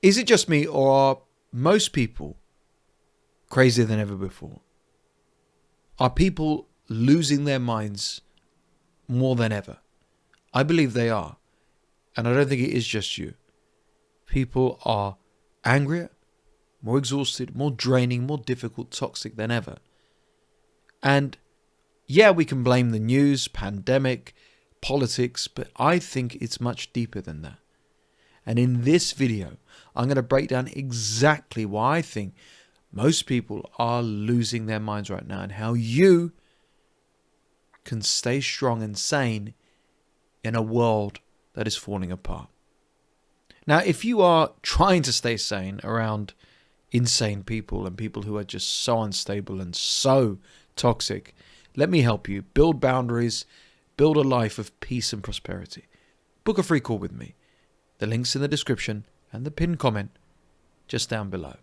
Is it just me, or are most people crazier than ever before? Are people losing their minds more than ever? I believe they are. And I don't think it is just you. People are angrier, more exhausted, more draining, more difficult, toxic than ever. And yeah, we can blame the news, pandemic, politics, but I think it's much deeper than that. And in this video, I'm going to break down exactly why I think most people are losing their minds right now and how you can stay strong and sane in a world that is falling apart. Now, if you are trying to stay sane around insane people and people who are just so unstable and so toxic, let me help you build boundaries, build a life of peace and prosperity. Book a free call with me. The link's in the description and the pinned comment just down below.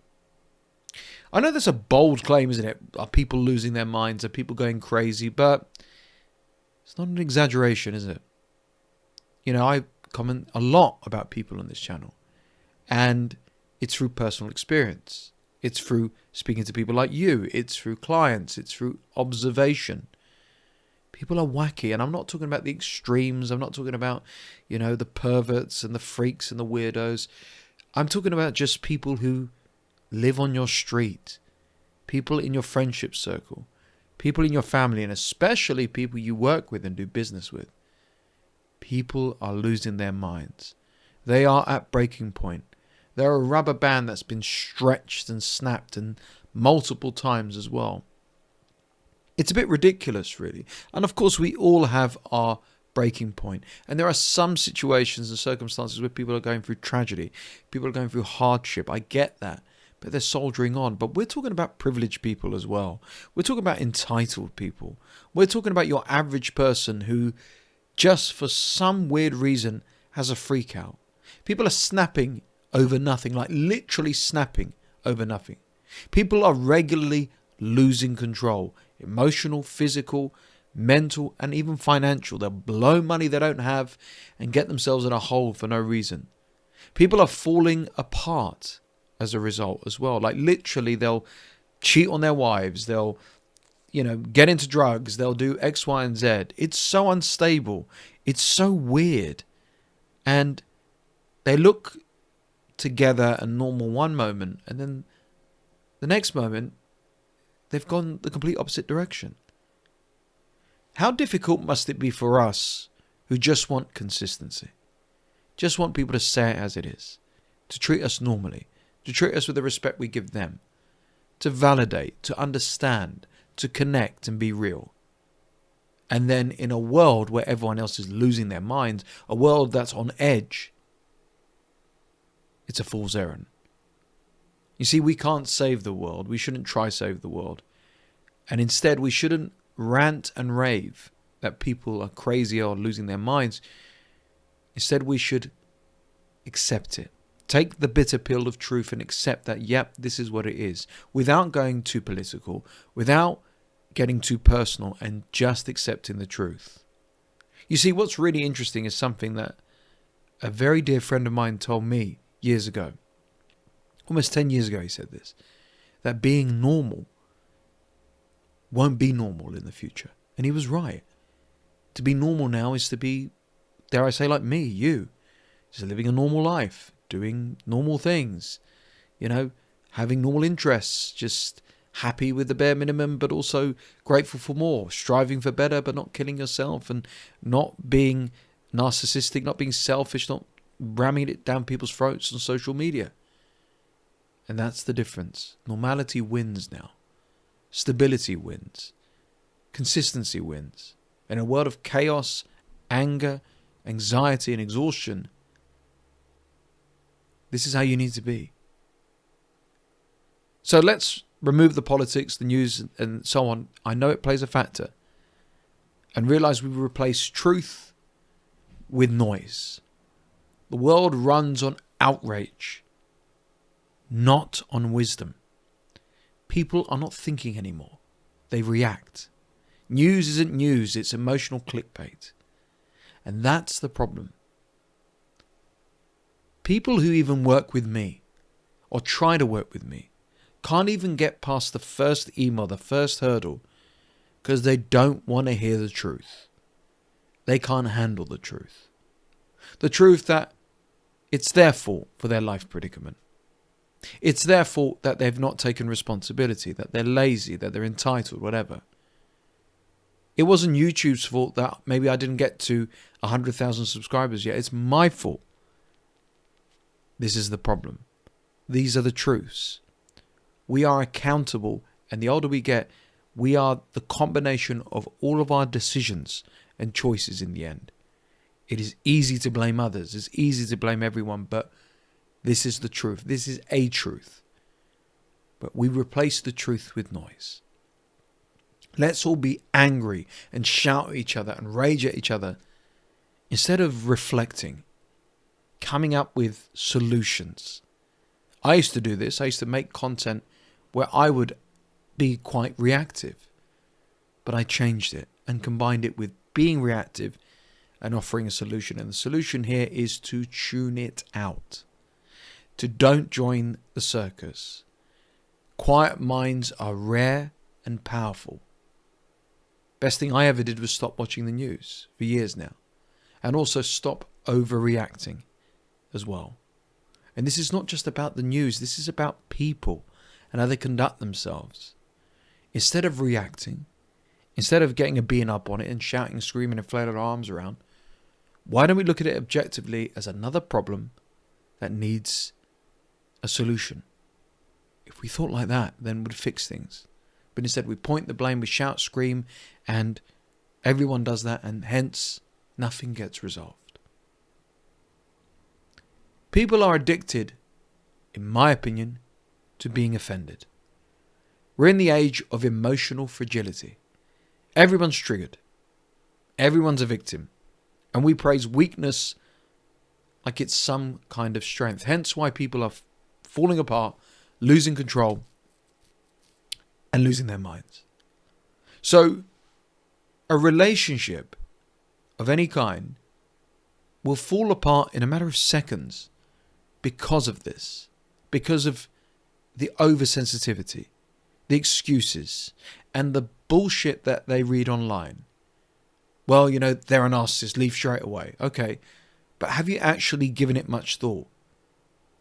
I know that's a bold claim, isn't it? Are people losing their minds? Are people going crazy? But it's not an exaggeration, is it? You know, I comment a lot about people on this channel, and it's through personal experience. It's through speaking to people like you. It's through clients. It's through observation. People are wacky, and I'm not talking about the extremes. I'm not talking about, you know, the perverts and the freaks and the weirdos. I'm talking about just people who live on your street, people in your friendship circle, people in your family, and especially people you work with and do business with. People are losing their minds. They are at breaking point. They're a rubber band that's been stretched and snapped and multiple times as well. It's a bit ridiculous, really. And of course, we all have our breaking point. And there are some situations and circumstances where people are going through tragedy. People are going through hardship. I get that. But they're soldiering on. But we're talking about privileged people as well. We're talking about entitled people. We're talking about your average person who just for some weird reason has a freak out. People are snapping over nothing, like literally snapping over nothing. People are regularly losing control, emotional, physical, mental, and even financial. They'll blow money they don't have and get themselves in a hole for no reason. People are falling apart as a result as well. Like literally they'll cheat on their wives. They'll, you know, get into drugs. They'll do X, Y, and Z. It's so unstable. It's so weird. And they look together and normal one moment, and then the next moment, they've gone the complete opposite direction. How difficult must it be for us who just want consistency? Just want people to say it as it is. To treat us normally. To treat us with the respect we give them. To validate. To understand. To connect and be real. And then in a world where everyone else is losing their minds, a world that's on edge, it's a fool's errand. You see, we can't save the world. We shouldn't try save the world. And instead, we shouldn't rant and rave that people are crazy or losing their minds. Instead, we should accept it. Take the bitter pill of truth and accept that, yep, this is what it is. Without going too political, without getting too personal, and just accepting the truth. You see, what's really interesting is something that a very dear friend of mine told me years ago. Almost 10 years ago he said this. That being normal won't be normal in the future. And he was right. To be normal now is to be, dare I say, like me, you. Just living a normal life. Doing normal things. You know, having normal interests. Just happy with the bare minimum, but also grateful for more. Striving for better, but not killing yourself. And not being narcissistic, not being selfish, not ramming it down people's throats on social media. And that's the difference. Normality wins now. Stability wins. Consistency wins. In a world of chaos, anger, anxiety, and exhaustion, this is how you need to be. So let's remove the politics, the news, and so on. I know it plays a factor. And realize we replace truth with noise. The world runs on outrage, not on wisdom. People are not thinking anymore. They react. News isn't news, it's emotional clickbait. And that's the problem. People who even work with me or try to work with me can't even get past the first email, the first hurdle, because they don't want to hear the truth. They can't handle the truth. The truth that it's their fault for their life predicament. It's their fault that they've not taken responsibility, that they're lazy, that they're entitled, whatever. It wasn't YouTube's fault that maybe I didn't get to 100,000 subscribers yet. It's my fault. This is the problem. These are the truths. We are accountable, and the older we get, we are the combination of all of our decisions and choices in the end. It is easy to blame others. It's easy to blame everyone, but this is the truth. This is a truth. But we replace the truth with noise. Let's all be angry and shout at each other and rage at each other instead of reflecting, coming up with solutions. I used to do this. I used to make content where I would be quite reactive, but I changed it and combined it with being reactive and offering a solution. And the solution here is to tune it out, to don't join the circus. Quiet minds are rare and powerful. Best thing I ever did was stop watching the news for years now, and also stop overreacting as well. And this is not just about the news. This is about people and how they conduct themselves. Instead of reacting, instead of getting a bee in our bonnet and shouting, screaming and flailing our arms around, why don't we look at it objectively as another problem that needs a solution? If we thought like that, then we'd fix things. But instead we point the blame, we shout, scream, and everyone does that, and hence nothing gets resolved. People are addicted, in my opinion, to being offended. We're in the age of emotional fragility. Everyone's triggered. Everyone's a victim. And we praise weakness like it's some kind of strength. Hence why people are falling apart, losing control, and losing their minds. So, a relationship of any kind will fall apart in a matter of seconds because of this, because of the oversensitivity, the excuses, and the bullshit that they read online. Well, they're a narcissist, leave straight away. Okay, but have you actually given it much thought?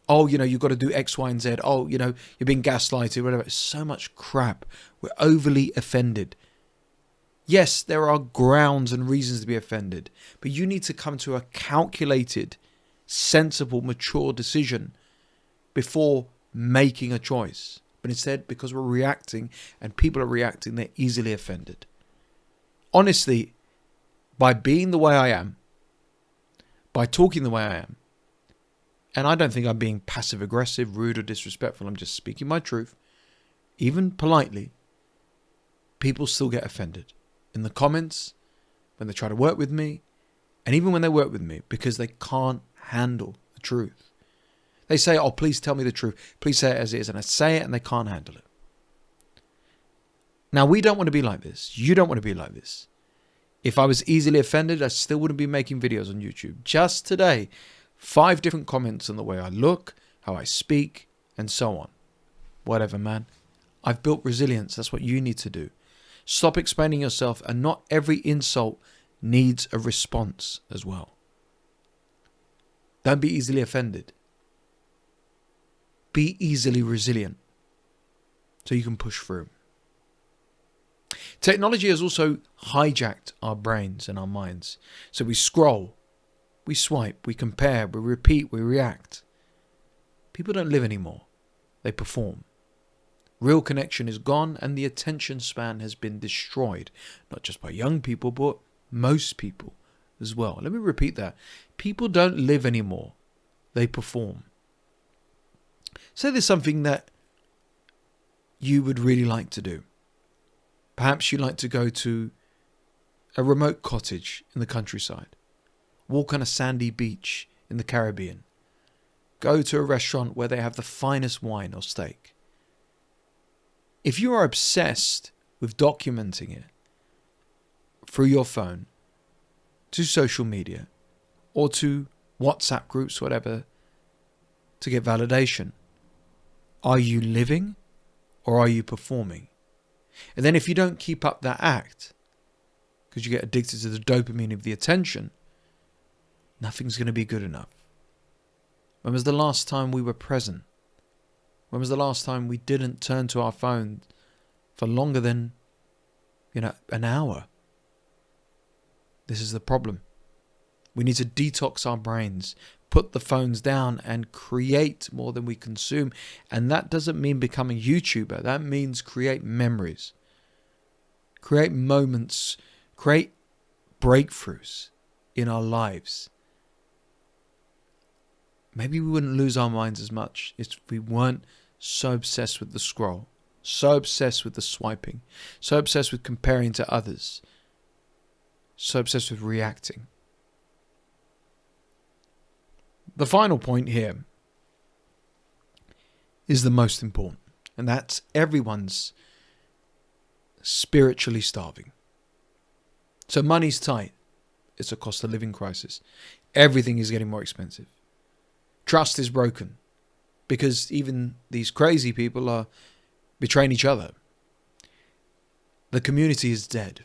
Oh, you've got to do X, Y, and Z. Oh, you're being gaslighted, whatever. It's so much crap. We're overly offended. Yes, there are grounds and reasons to be offended, but you need to come to a calculated, sensible, mature decision before making a choice. But instead, because we're reacting and people are reacting, they're easily offended. Honestly, by being the way I am, by talking the way I am, and I don't think I'm being passive-aggressive, rude or disrespectful. I'm just speaking my truth. Even politely, people still get offended. In the comments, when they try to work with me, and even when they work with me, because they can't handle the truth. They say, oh, please tell me the truth. Please say it as it is. And I say it and they can't handle it. Now, we don't want to be like this. You don't want to be like this. If I was easily offended, I still wouldn't be making videos on YouTube. Just today, 5 different comments on the way I look, how I speak, and so on. Whatever, man. I've built resilience. That's what you need to do. Stop explaining yourself, and not every insult needs a response as well. Don't be easily offended. Be easily resilient so you can push through. Technology has also hijacked our brains and our minds. So we scroll, we swipe, we compare, we repeat, we react. People don't live anymore. They perform. Real connection is gone and the attention span has been destroyed. Not just by young people, but most people as well. Let me repeat that. People don't live anymore. They perform. Say there's something that you would really like to do. Perhaps you'd like to go to a remote cottage in the countryside. Walk on a sandy beach in the Caribbean. Go to a restaurant where they have the finest wine or steak. If you are obsessed with documenting it through your phone, to social media, or to WhatsApp groups, whatever, to get validation, Are you living or are you performing? And then if you don't keep up that act, because you get addicted to the dopamine of the attention, nothing's going to be good enough. When was the last time we were present? When was the last time we didn't turn to our phone for longer than, an hour? This is the problem. We need to detox our brains, put the phones down and create more than we consume. And that doesn't mean becoming a YouTuber. That means create memories, create moments, create breakthroughs in our lives. Maybe we wouldn't lose our minds as much if we weren't so obsessed with the scroll, so obsessed with the swiping, so obsessed with comparing to others, so obsessed with reacting. The final point here is the most important, and that's everyone's spiritually starving. So money's tight. It's a cost of living crisis. Everything is getting more expensive. Trust is broken because even these crazy people are betraying each other. The community is dead.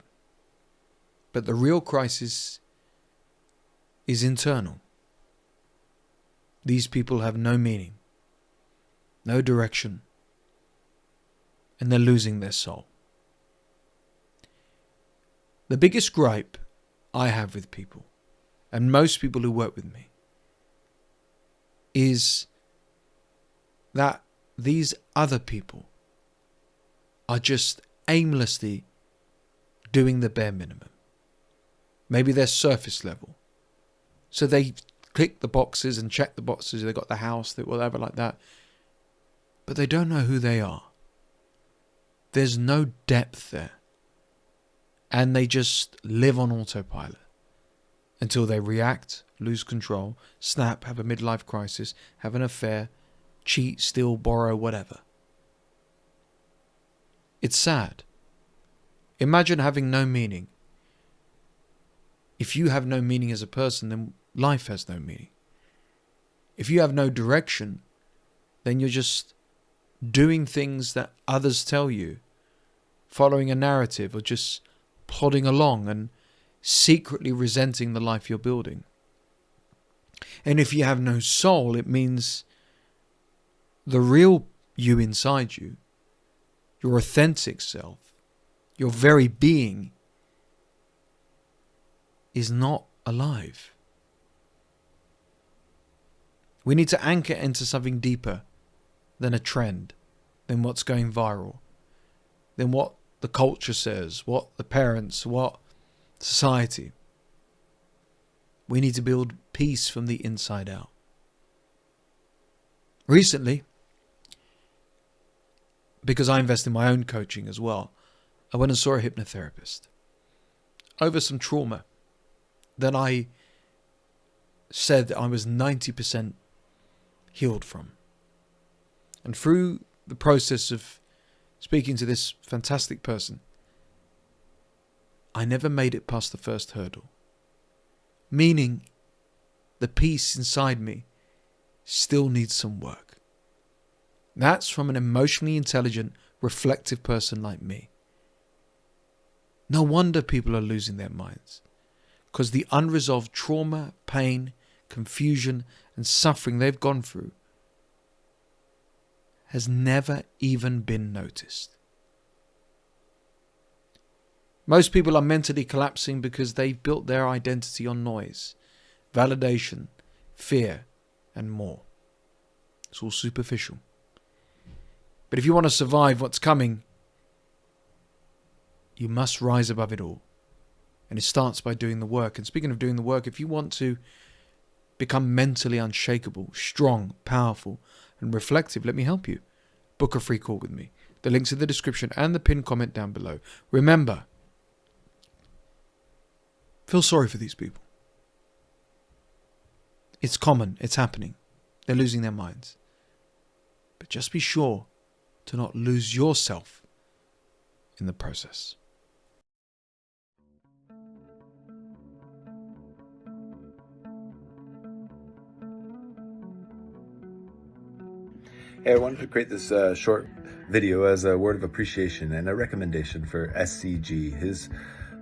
But the real crisis is internal. These people have no meaning, no direction, and they're losing their soul. The biggest gripe I have with people, and most people who work with me, is that these other people are just aimlessly doing the bare minimum. Maybe they're surface level. So they click the boxes and check the boxes. They got the house, whatever like that. But they don't know who they are. There's no depth there. And they just live on autopilot until they react, lose control, snap, have a midlife crisis, have an affair, cheat, steal, borrow, whatever. It's sad. Imagine having no meaning. If you have no meaning as a person, then life has no meaning. If you have no direction, then you're just doing things that others tell you, following a narrative, or just plodding along and secretly resenting the life you're building. And if you have no soul, it means the real you inside you, your authentic self, your very being, is not alive. We need to anchor into something deeper than a trend, than what's going viral, than what the culture says, what the parents, what society. We need to build peace from the inside out. Recently, because I invest in my own coaching as well, I went and saw a hypnotherapist over some trauma that I said I was 90% healed from. And through the process of speaking to this fantastic person, I never made it past the first hurdle. Meaning, the peace inside me still needs some work. That's from an emotionally intelligent, reflective person like me. No wonder people are losing their minds. Because the unresolved trauma, pain, confusion, and suffering they've gone through has never even been noticed. Most people are mentally collapsing because they've built their identity on noise, validation, fear, and more. It's all superficial. But if you want to survive what's coming, you must rise above it all. And it starts by doing the work. And speaking of doing the work, if you want to become mentally unshakable, strong, powerful, and reflective, let me help you. Book a free call with me. The link's in the description and the pinned comment down below. Remember, feel sorry for these people. It's common. It's happening. They're losing their minds. But just be sure to not lose yourself in the process. Hey, I wanted to create this short video as a word of appreciation and a recommendation for SCG. His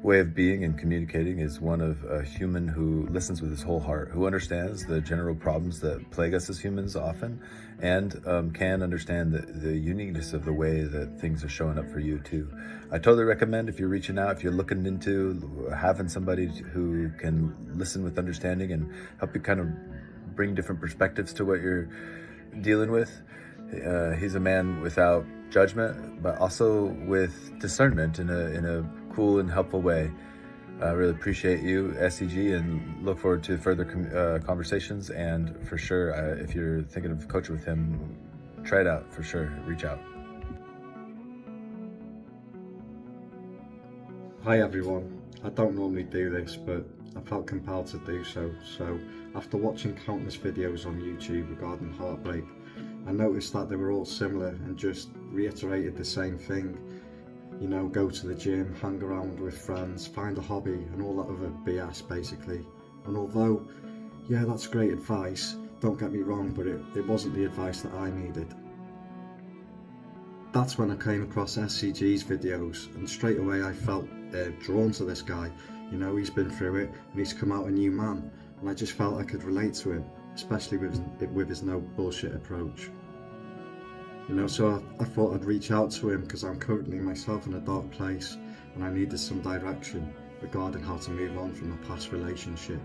way of being and communicating is one of a human who listens with his whole heart, who understands the general problems that plague us as humans often, and can understand the uniqueness of the way that things are showing up for you too. I totally recommend, if you're reaching out, if you're looking into having somebody who can listen with understanding and help you kind of bring different perspectives to what you're dealing with. He's a man without judgment, but also with discernment in a cool and helpful way. I really appreciate you, SCG, and look forward to further conversations. And for sure, if you're thinking of coaching with him, try it out for sure. Reach out. Hi everyone. I don't normally do this, but I felt compelled to do so. So after watching countless videos on YouTube regarding heartbreak, I noticed that they were all similar and just reiterated the same thing. You know, go to the gym, hang around with friends, find a hobby, and all that other BS basically. And although, yeah, that's great advice, don't get me wrong, but it wasn't the advice that I needed. That's when I came across SCG's videos, and straight away I felt drawn to this guy. You know, he's been through it and he's come out a new man, and I just felt I could relate to him, especially with his no bullshit approach. You know, so I thought I'd reach out to him because I'm currently myself in a dark place and I needed some direction regarding how to move on from a past relationship.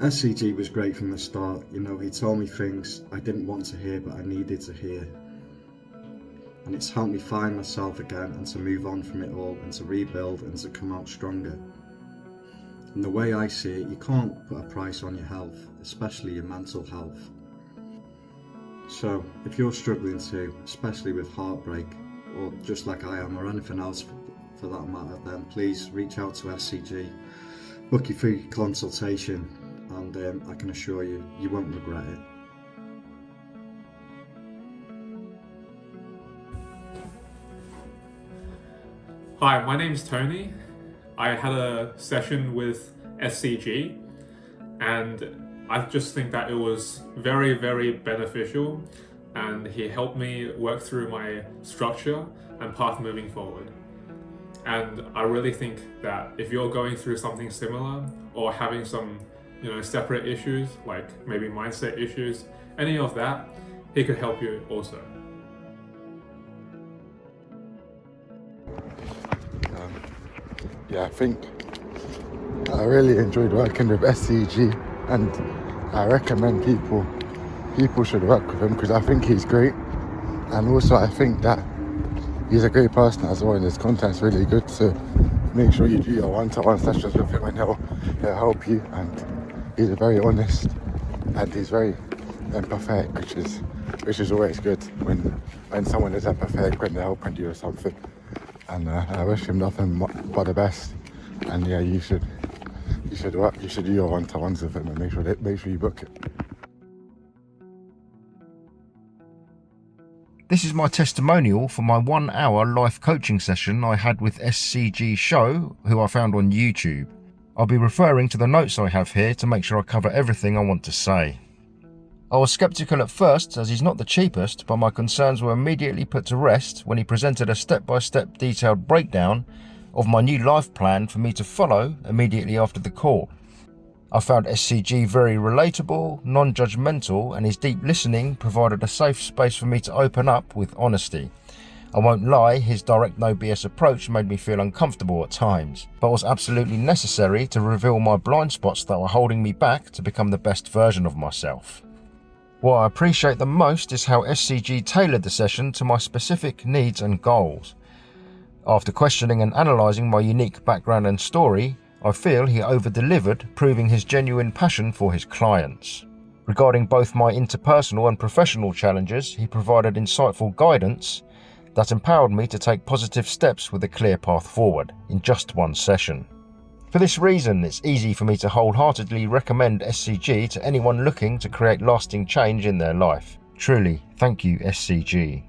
SCG was great from the start. You know, he told me things I didn't want to hear but I needed to hear. And it's helped me find myself again and to move on from it all and to rebuild and to come out stronger. And the way I see it, you can't put a price on your health, especially your mental health. So if you're struggling too, especially with heartbreak, or just like I am, or anything else for that matter, then please reach out to SCG, book your free consultation, and I can assure you, you won't regret it. Hi, my name's Tony. I had a session with SCG and I just think that it was very, very beneficial, and he helped me work through my structure and path moving forward. And I really think that if you're going through something similar or having some, separate issues, like maybe mindset issues, any of that, he could help you also. I think I really enjoyed working with SCG, and I recommend people should work with him because I think he's great, and also I think that he's a great person as well, and his content's really good. So make sure you do your one-to-one sessions with him, and he'll help you. And he's very honest, and he's very empathetic, which is always good when someone is empathetic when they're helping you or something. And I wish him nothing but the best. And yeah, you should do your one-to-ones with him and make sure you book it. This is my testimonial for my 1 hour life coaching session I had with SCG Show, who I found on YouTube. I'll be referring to the notes I have here to make sure I cover everything I want to say. I was sceptical at first as he's not the cheapest, but my concerns were immediately put to rest when he presented a step-by-step detailed breakdown of my new life plan for me to follow immediately after the call. I found SCG very relatable, non-judgmental, and his deep listening provided a safe space for me to open up with honesty. I won't lie, his direct no BS approach made me feel uncomfortable at times, but was absolutely necessary to reveal my blind spots that were holding me back to become the best version of myself. What I appreciate the most is how SCG tailored the session to my specific needs and goals. After questioning and analysing my unique background and story, I feel he over-delivered, proving his genuine passion for his clients. Regarding both my interpersonal and professional challenges, he provided insightful guidance that empowered me to take positive steps with a clear path forward in just one session. For this reason, it's easy for me to wholeheartedly recommend SCG to anyone looking to create lasting change in their life. Truly, thank you, SCG.